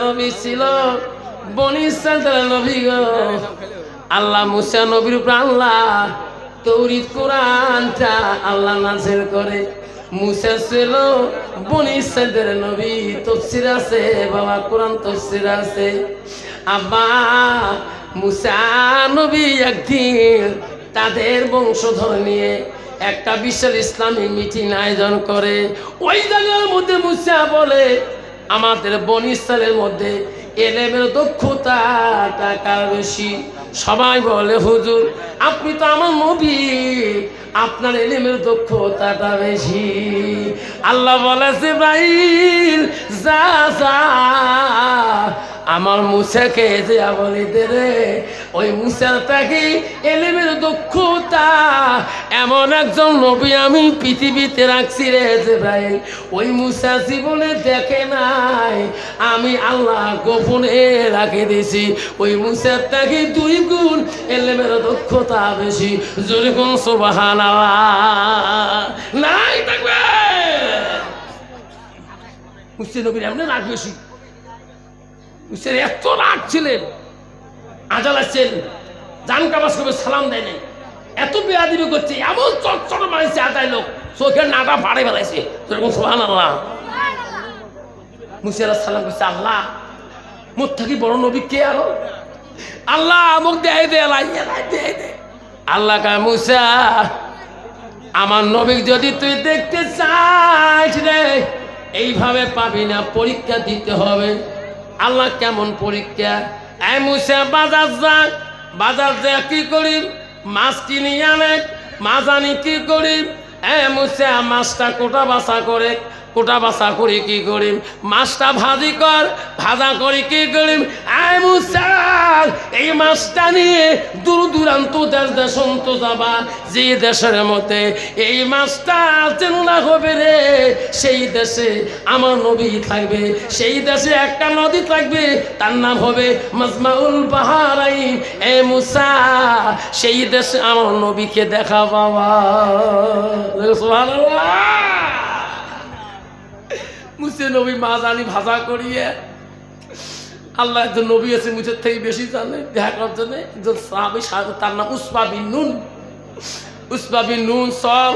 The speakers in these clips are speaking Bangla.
নবী ছিল বনি ইসরাইলের নবী গো। আল্লাহ মুসা নবীর উপর আল্লাহ তৌরাত কোরআনটা আল্লাহ নাযিল করে। মুসা ছিল বনি ইসরাইলের নবী। তাফসীর আছে বাবা, কোরআন তাফসীর আছে। আব্বা মুসা নবী একদিন তাদের বংশধর নিয়ে একটা বিশাল ইসলামী মিটিং আয়োজন করে। ওই জায়গার মধ্যে মুসা বলে, আমাদের বনি ইসরাইলের মধ্যে এলেমের দক্ষতা কার বেশি? সবাই বলে, হুজুর আপনি তো আমার নবী, আপনার এলেমের দক্ষতাটা বেশি। আল্লাহ বলে, জিবরাইল যা যা আমার মুসাকে দেয়া বলি দে রে, ওই মুসাটাকে এলেমের দক্ষতা এমন একজন নবী আমি পৃথিবীতে রাখছি রে জিবরাইল, ওই মুসা জীবনে দেখে নাই, আমি আল্লাহ গোপনে রাখে দিয়েছি। ওই মুসাটাকে 2 গুণ এলেমের দক্ষতা বেশি। জোরে কোন সুবহানাল্লাহ নাই থাকবে। মুসা নবীর এমনি রাগ বেশি। মুসার এত রাগ ছিলেন, আজাল আসছেন জান কাবাস করে সালাম দেয় নাই, এত বেয়াদবি করছে, এমন চটচট মারিছে আদায় লোক, চোখের নাটা ফাড়ে ফেলাইছে। যেরকম সুবহানাল্লাহ। মুসা আলাইহিস সালাম কইছে, আল্লাহ মোর থাকি বড় নবী কে আরো? আল্লাহ মুখ দেয় দে দে। আল্লাহ কয়, মুসা আমার নবী যদি তুই দেখতে চাস রে, এইভাবে পাবি না, পরীক্ষা দিতে হবে। আল্লাহ কেমন পরীক্ষা? এই মুসা বাজার যা, বাজার যা কি করি? মাছ কিনি আনে, মাছ আনি কি করি? মুসা মাছটা কোটা বাছা করে, কোটা বাছা করি কি করি? মাছটা ভাজি কর, ভাজা করি কি করি? মুসা এই মাছটা নিয়ে দূর দূরান্ত দেশ দেশান্ত যাবা, যে দেশের মধ্যে এই মাছটা চেনা হবে রে, সেই দেশে আমার নবী থাকবে, সেই দেশে একটা নদী থাকবে, তার নাম হবে মাজমাউল বাহারাইন। মুসা সেই দেশে আমার নবীকে দেখা বাবা। সুবহানাল্লাহ। মুসা নবী মাছ আনি ভাজা করিয়ে, আল্লাহ একজন নবী আছে মুসের থেকে বেশি জানে, দেখা করার জন্য একজন সাহাবী, তার নাম উসবা বিন নুন। উসবা বিন নুন চল,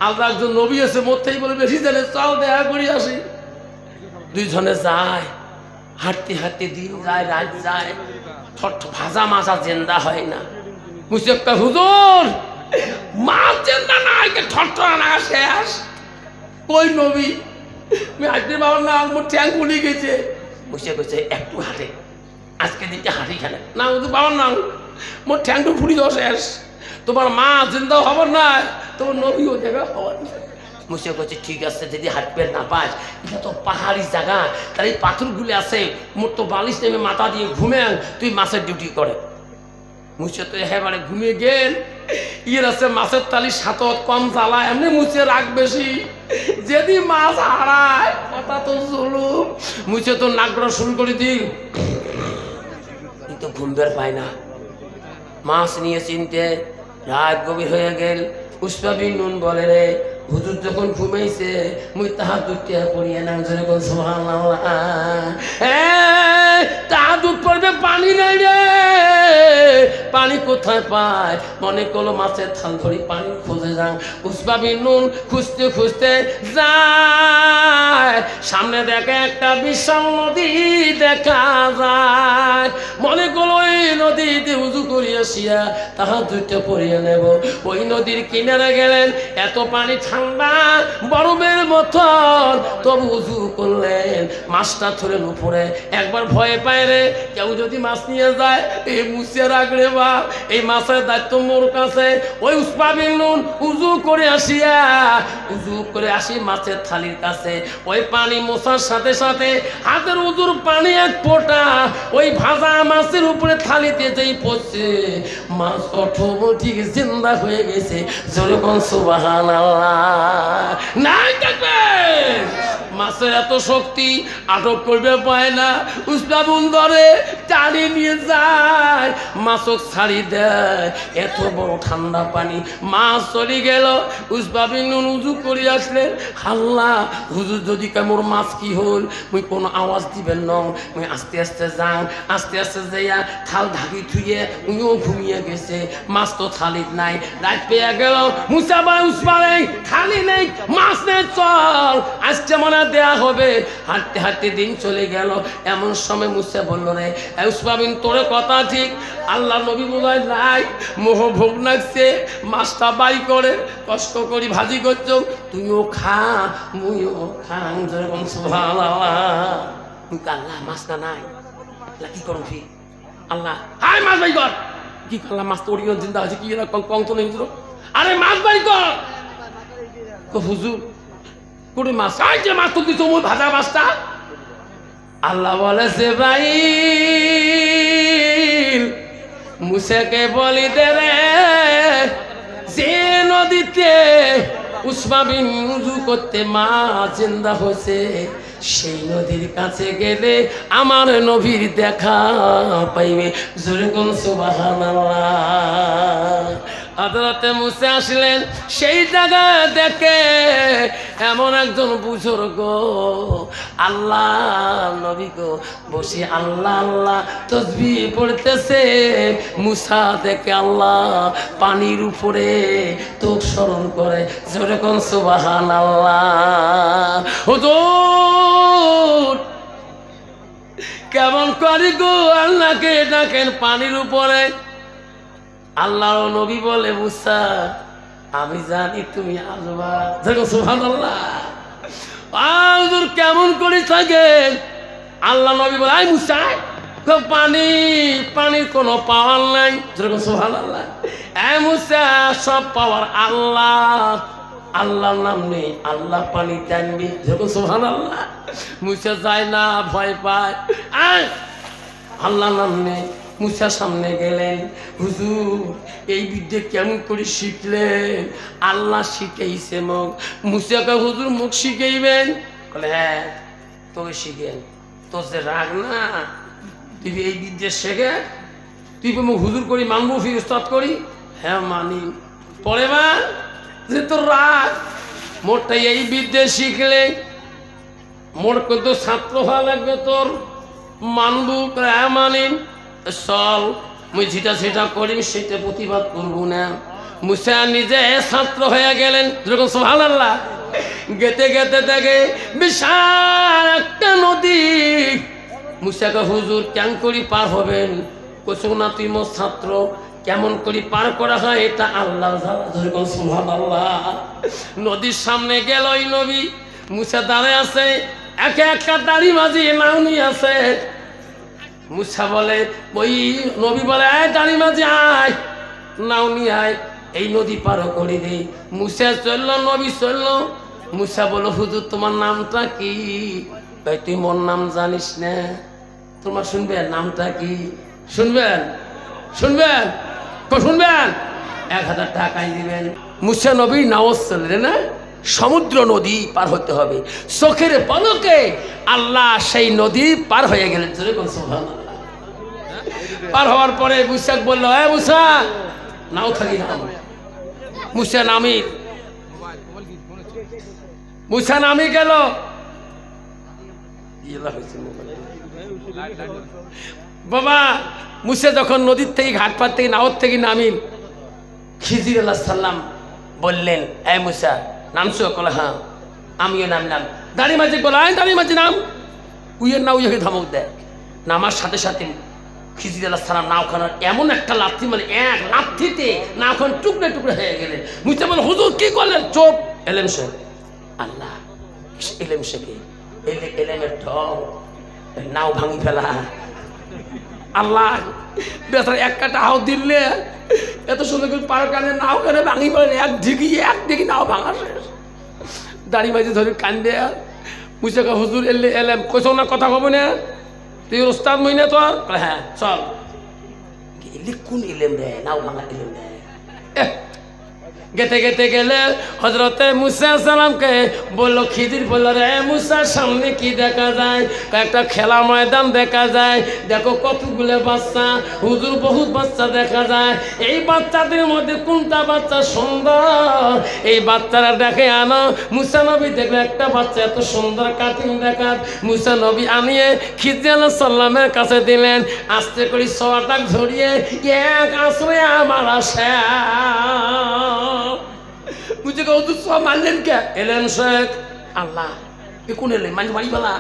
আল্লাহ একজন নবী আছে মোর থেকে বলে বেশি জানে, চল দেখা করি আসি। 2 জনে যায়, হাঁটতে হাঁটতে দিন যায়, রাত যায়, ভাজা মাছ আর জেন্দা হয় না। মুসে একটা, হুজুর মাছ জেন্দা না, ঠট্টা না শেষ। কই নবী? আমি হাঁটতে পারবো না, মোর ঠ্যাং খুলে গেছে। বসে বসে একটু হাঁটে, আজকে দিনটা হাঁটি খেলে না, হুজুর পাবার না, মোর ঠ্যাংটু ফুলি যাওয়া শেষ, তোমার মা জিন্দাও হবার না, তোমার নবীও দেখা হবার না। মুসে বলছে, ঠিক আছে, যদি হাঁটবে না পাস, এটা তো পাহাড়ি জায়গা, তার এই পাথরগুলি আছে, মোর তো বালিশ নেমে মাথা দিয়ে ঘুমেন, তুই মাছের ডিউটি করে। মুসে তো একেবারে ঘুমিয়ে গেল। ইয়ের আছে মাছের তালি সাতত কম জ্বালা, এমনি মুছে রাগ বেশি, যদি মাছ হারায় কথা তো জুলুম। মুছে তো নাকড়া শুরু করে দিই, কিন্তু ঘুম বের পায় না। মাছ নিয়ে চিনতে রাত গভীর হয়ে গেল। উসবা বিন নুন বলে, রে হুজুর যখন ঘুমাইছে মুই তাহার দুটিয়া পড়িয়ে নাম জোরে বল সুবহানাল্লাহ। তাহাজুদ পড়বে, পানি নাই রে, পানি কোথায় পায়? মনে করলো মাছের থাল ধরি পানি খুঁজে যান। উসবা বিন নুন খুঁজতে খুঁজতে যায়, সামনে দেখে একটা বিশাল নদী দেখা যায়। মনে করলো ওই নদীতে উজু করিয়া আসিয়া তাহাজুদটা পড়িয়ে নেব। ওই নদীর কিনারে গেলেন, এত পানি ঠান্ডা বরফের মতন, তবু উজু করলেন, মাছটা ধরেন উপরে। একবার ভয়ে পায় রে, কেউ যদি মাছ নিয়ে যায়, এই মুছে রাখলে বা এই মাছের দায়িত্ব মোর কাছে। ওই উসবা বিন নুন উজু করে আসি মাছের থালির কাছে। ওই পানি মোছার সাথে সাথে হাতের উজুর পানি এক ফোঁটা ওই ভাজা মাছের উপরে থালিতে যেই পড়ছে, মাছ অটোমেটিক জিন্দা হয়ে গেছে। যেরকম সুবহানাল্লাহ নাই থাকবে। মাছের এত শক্তি, আটক করবে পায় না। উসবাবুন ধরে টানি নিয়ে যায়, মাছক ছাড়ি দেয়। এত বড় ঠান্ডা পানি, মাছ চলে গেল। উসবাবিন উজু করে আসলেন, আল্লাহ হুজুর যদি কেমন মাছ কি হল, মুই কোনো আওয়াজ দিবেন ন, মুই আস্তে আস্তে যাং। আস্তে আস্তে যাইয়া থাল ঢাকি থুইয়ে উনিও ঘুমিয়ে গেছে। মাছ তো থালিত নাই। রাত পেয়ে গেল, মুসা বলে উসবাবে থালি নেই, মাছ নেই, চল আজকে মনে দেয়া হবে। হাঁটতে হাঁটতে দিন চলে গেল। এমন সময় মুসা বলল, রে উসবাবিন তোরে কথা ঠিক, আল্লাহ নবী বোঝায় নাই, মোহ ভোগ লাগছে, মাছটা বাই করে কষ্ট করি ভাজি করছ, তুইও খা মুইও খাং। যেরকম সুবহানাল্লাহ। আল্লাহ মাছ না নাই, কি করুন ফি আল্লাহ, হাই মাছ বাই কর। কি করলাম, মাছ তো অরিজিনাল জিন্দা আছে, কি কং তো নেই। আরে মাছ বাই কর। হুজুর করে মাছ, আই যে মাছ তুলতেছ ওই ভাজা মাছটা। আল্লাহ বলেছে ভাই মুসাকে বলি দে রে, যে নদীতে উসমা বিন উযু করতে মাছ জিন্দা হয়েছে, সেই নদীর কাছে গেলে আমার নবীর দেখা পাইবে। জোরে কোন সুবহানাল্লাহ। হযরতে মুসা আসলেন, সেই জায়গা দেখে এমন একজন বুজুর্গ আল্লাহ নবী গো বসে আল্লাহ আল্লাহ তাসবিহ পড়তেছে। মুসা দেখে আল্লাহ পানির উপরে তো স্মরণ করে। জোরে কোন সুবহানাল্লাহ। হুজুর কেমন করি গো আল্লাহকে ডাকেন পানির উপরে। আল্লাহ নবী বলে, মুসা আমি জানি তুমি আসবা। সুবহানাল্লাহ। হুজুর কেমন করে থাকেন? আল্লাহ নবী বলে, আই মুসা পানি, পানির কোনো পাওয়ার নাই। সুবহানাল্লাহ। এই মুসা সব পাওয়ার আল্লাহ, আল্লাহর নাম নেই, আল্লাহ পানি টানবি। সুবহানাল্লাহ। মুসা যায় না, ভয় পায়। আল্লাহ নাম নেই। মুসা সামনে গেলেন, হুজুর এই বিদ্যে কেমন করে শিখলেন? আল্লাহ শিখাইছে মুখ। মুসাকে হুজুর মুখ শিখাইবেন? বলে হ্যাঁ তোকে শিখেন। তোর যে রাগ না, তুই এই বিদ্যে শেখে, তুই মুখ হুজুর করি মানবো, ফির উস্তাদ করি। হ্যাঁ মানি। পরে মা যে তোর রাগ, মোরটা এই বিদ্যে শিখলে মোর কিন্তু ছাত্র হওয়া লাগবে তোর, মানবো। হ্যাঁ মানি। চল মুই যেটা সেটা করিম, সেটা প্রতিবাদ করবো না। মুসা নিজে ছাত্র হয়ে গেলেন। যেরকম সুবহানাল্লাহ। গেতে গেতে দেখে বিশাল একটা নদী। মুসাকে হুজুর কেন করি পার হবেন? কোসো না তুই মোর ছাত্র, কেমন করি পার করা হয় এটা আল্লাহ জানে। যেরকম সুবহানাল্লাহ। নদীর সামনে গেল ওই নবী, মুসা দাঁড়ায় আছে, একে একটা দাড়ি মাঝি নাও নিয়ে আছে। মুসা বলে, ওই নবী বলে, আয় দাড়ি মাঝি আয়, নাও নিয়ে আয়, এই নদী পার করে দে। মুসা চললো, নবী চললো। মুসা বলো, হুজুর তোমার নামটা কি? ভাই তুই মোর নাম জানিস না? তোমার শুনবেন নামটা কি? শুনবেন? শুনবেন? শুনবেন? 1000 টাকাই দিবেন। মুসা নবী নাওয়াজ চললেন না, সমুদ্র নদী পার হতে হবে। চোখের পলকে আল্লাহ সেই নদী পার হয়ে গেলেন। সুবহানাল্লাহ। পার হওয়ার পরে মুসা বলল, এ মুসা নাও থাকি নাম। মুসা নামি, মুসা নামি গেল। বাবা মুসা যখন নদীর থেকে ঘাট পার থেকে নাওর থেকে নামিল, খিজির আলাইহিস সালাম বললেন, এ মুসা নামছো? কলে হ্যাঁ। আমিও নামলাম। দাড়ি মাঝি বলে, আয় দাড়ি মাঝি নাম। উইয়ের নাও ইয়ে ধমক দেয়। নামার সাথে সাথে খিজির আলাইহিস সালাম নাওখানার এমন একটা লাথি, মানে এক লাথিতে নাওখান টুকরে টুকরে হয়ে গেলেন। মুসা বলে, হুজুর কি করলেন? চোপ, এলেম শেখ। আল্লাহ এলেম শেখে, এলেমের ঢং, নাও ভাঙি ফেলা। আল্লাহ বেচারা এক কাটা হাও দিলে এত সুন্দর করে পার কানে নাও কেন ভাঙি ফেলেন, এক দিকে নাও ভাঙা শেষ। দাড়ি মাঝে ধরে কান্দে। মুসাকে হুজুর এলে এলেম কইস না, কথা কব না, তুই ওস্তাদ মই না তোর? হ্যাঁ চল। কোন এলেম রে? নাও ভাঙা এলেম রে। গেতে গেতে গেলে হজরতে মুসা সালামকে বললো, খিজির বললো, রে মুসার সামনে কি দেখা যায়? একটা খেলা ময়দান দেখা যায়, দেখো কতগুলো বাচ্চা। হুজুর বহুত বাচ্চা দেখা যায়, এই বাচ্চাদের মধ্যে কোনটা বাচ্চা সুন্দর, এই বাচ্চারা দেখে আনো। মুসা নবী দেখলো একটা বাচ্চা এত সুন্দর কাটিং দেখাত, মুসা নবী আনিয়ে খিজির আলাইহিস সালামের কাছে দিলেন। আস্তে করে সোয়াটাক ধরিয়ে এক আসরে আমার আসে বুঝে হুজুর সব মারলেন কে? এলেন শেখ আল্লাহ এ কোন এলেন মাঝে মারি বলা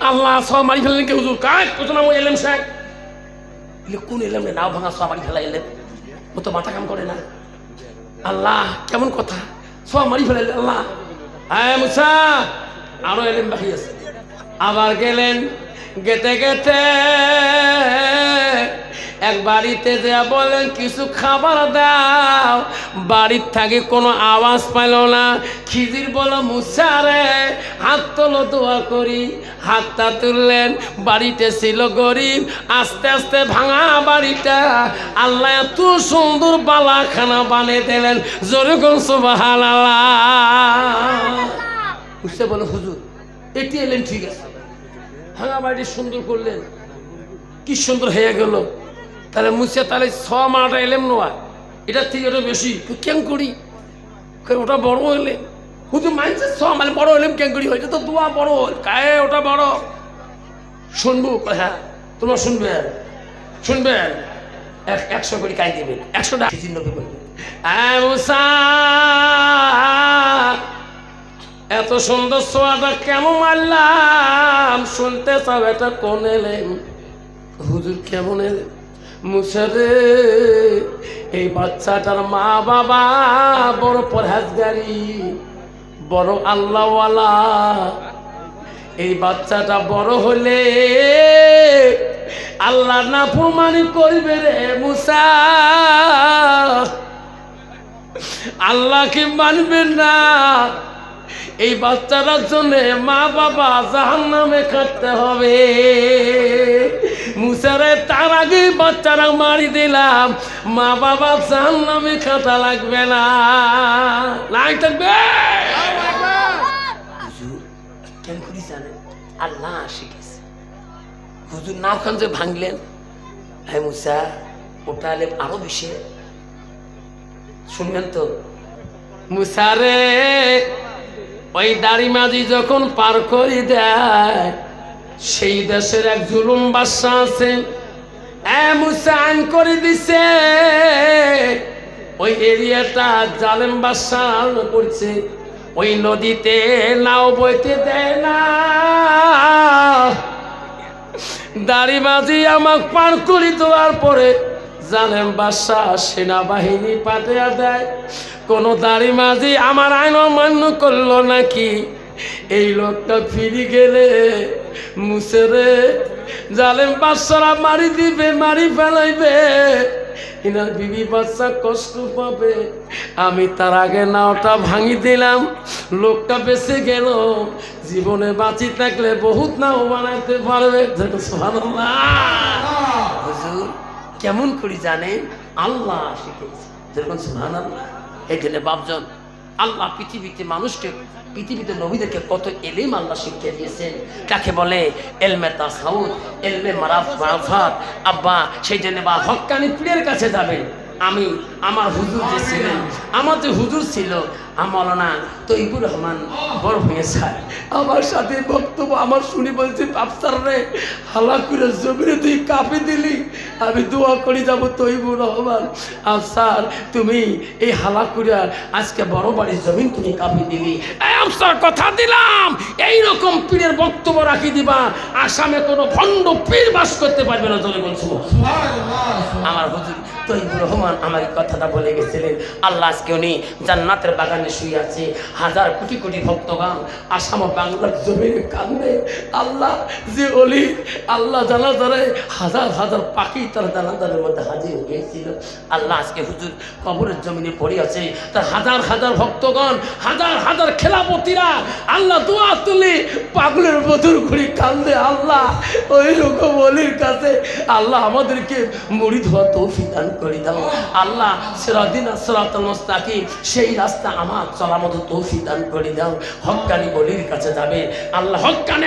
আল্লাহ সব মারি ফেললেন কে হুজুর? কাজ কোথাও নাম এলেন শেখ কোন এলেন নাও ভাঙা সব মারি ফেলা এলেন, ও তো মাথা কাম করে না। আল্লাহ কেমন কথা, সব মারি ফেলাইলেন আল্লাহ। হ্যাঁ মুসা আরো এলেন বাকি আছে। আবার গেলেন, গেতে গেতে এক বাড়িতে যা বলেন কিছু খাবার দাও। বাড়ির থেকে কোনো আওয়াজ পাইল না। খিজির বলো, মুসা রে হাত তোলো দোয়া করি। হাতটা তুললেন, বাড়িতে ছিল গরিব, আস্তে আস্তে ভাঙা বাড়িটা আল্লাহ এত সুন্দর বালাখানা বানিয়ে দিলেন। জোরে কোন সুবহানাল্লাহ। মুসা বলো, হুজুর এটি এলেন ঠিক আছে, ভাঙা বাড়িটি সুন্দর করলেন, কি সুন্দর হয়ে গেল। তাহলে মুসা তাহলে 6 মাটা এলেম নয়, এটা থেকে ওটা বেশি কেন করি, ওটা বড় হইলে হুজুর মানছে 6 মানে বড় হইলেম কেন করি, হয়েছে তো দোয়া বড় কায়ে ওটা বড়। শুনবো? হ্যাঁ তোমরা শুনবে, শুনবে 100 করে কাই দেবেন, 100 টাকা চিহ্ন করবেন। হ্যাঁ মুসা এত সুন্দর সোয়াটা কেমন মারলাম, শুনতে চাও এটা কোন এলেন? হুজুর কেমন এলেন? মুসা রে এই বাচ্চাটার মা বাবা বড় পরহেজগারি, বড় আল্লাহওয়ালা। এই বাচ্চাটা বড় হলে আল্লাহ নাফরমানি করবে রে মুসা, আল্লাহকে মানবে না। এই বাচ্চাটার জন্য মা বাবা জাহান্নামে কাটতে হবে। মুসারে তার আগে বাচ্চারা মারি দিলাম, মা বাবা জাহান্নামে কাটা লাগবে না, নাই থাকবে। হুজুর কেন করি জানেন? আল্লাহ শিখেছে। হুজুর নাও খান যে ভাঙলেন, হ্যাঁ মুসা ওটা হলে আরো বেশি। শুনবেন তো? মুসারে ওই দাড়ি মাঝি যখন পার করে দেয়, সেই দেশের এক জুলুম বাদশা আছে, মুসা আইন করে দিছে ওই এরিয়াটা জালেম বাদশা করছে, ওই নদীতে নাও বইতে দেয় না। দাড়ি মাঝি আমাকে পার করে দেওয়ার পরে জালেম বাদশা সেনাবাহিনী পাঠিয়ে দেয়। কোন দাড়ি মাঝি আমার আইন অমান্য করলো নাকি? এই লোকটা ফিরে গেলে মুসেরে জালেম বাদশারা মারি দিবে, মারি ফেলাইবে, এনার বিবি বাচ্চা কষ্ট পাবে। আমি তার আগে নাওটা ভাঙি দিলাম, লোকটা বেঁচে গেল। জীবনে বাঁচি থাকলে বহুত নাও বানাইতে পারবে। সুবহানাল্লাহ। হুজুর কেমন করি জানেন? আল্লাহ শিখেছে। যেরকম সুবহানাল্লাহ। এই জন্য বাপজন আল্লাহ পৃথিবীতে মানুষকে, পৃথিবীতে নবীদেরকে কত এলিম আল্লাহ শিখিয়ে দিয়েছেন। কাকে বলে? এলমে তাসাউদ, এলমে মারাফাত। আব্বা সেই জন্য বা হক্কানি পীরের কাছে যাবেন। আমি আমার হুজুর যে ছিলেন, আমার যে হুজুর ছিল মাওলানা তৈবুর রহমান বড় ভূঁইয়া স্যার, আমার সাথে বক্তব্য আমার শুনি বলছে, আফসার রে হালা করে জমিনে তুই কাঁপে দিলি, আমি দোয়া করি যাব তৈবুর রহমান, আফসার তুমি এই হালা করে আজকে বড় বাড়ির জমিন তুমি কাঁপে দিলি। আফসার কথা দিলাম এইরকম পীরের বক্তব্য রাখি দিবা, আসামে কোনো ভণ্ড পীর বাস করতে পারবে না। জোরে বলছো আমার হুজুর তৈবুর রহমান আমার কথাটা বলে গেছিলেন। আল্লাহ আজকে উনি জান্নাতের বাগানে শুয়ে আছে, হাজার কোটি কোটি ভক্তগান আসাম বাংলার জমিনে কান্দে। আল্লাহ যে অলি, আল্লাহ জানাজারে হাজার হাজার পাখি তার জানাজারের মধ্যে হাজির হয়েছিল। আল্লাহ আজকে হুজুর কবরের জমিনে পড়ে আছে, তার হাজার হাজার ভক্তগণ, হাজার হাজার খেলাপতিরা আল্লাহ দোয়া তুলে পাগলের বদর করে কান্দে। আল্লাহ ওই রকম ওলির কাছে আল্লাহ আমাদেরকে মুরিদ হওয়া তৌফিক দান করে দাও আল্লাহ। সিরাদিনা সিরাতাল মুস্তাকিম, সেই রাস্তা আমার চলার মতো তৌফিক দান করে দাও। হক্কানি ওলির কাছে যাবে আল্লাহ, হক্কানি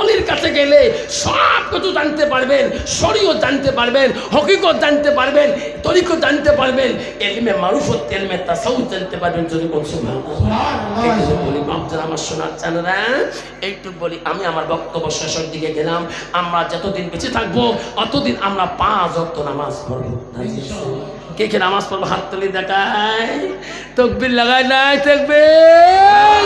ওলির কাছে গেলে সব কিছু জানতে পারবেন, শরীয়ত জানতে পারবেন, হকিকত জানতে পারবেন, তরিকত জানতে পারবেন, ইলমে মারুফত ইলমে তাসাউফ জানতে পারবেন। যদি কোন সুবহানাল্লাহ এইটুকু বলি বাপজান আমার সোনার চানেরা, এইটুকু বলি আমি আমার বক্তব্য শেষের দিকে গেলাম। আমরা যতদিন বেঁচে থাকবো অতদিন আমরা 5 ওয়াক্ত নামাজ পড়বো। কে কে নামাজ পড়বো হাত তুলে দেখায়, তাকবীর লাগায় নাই তাকবীর।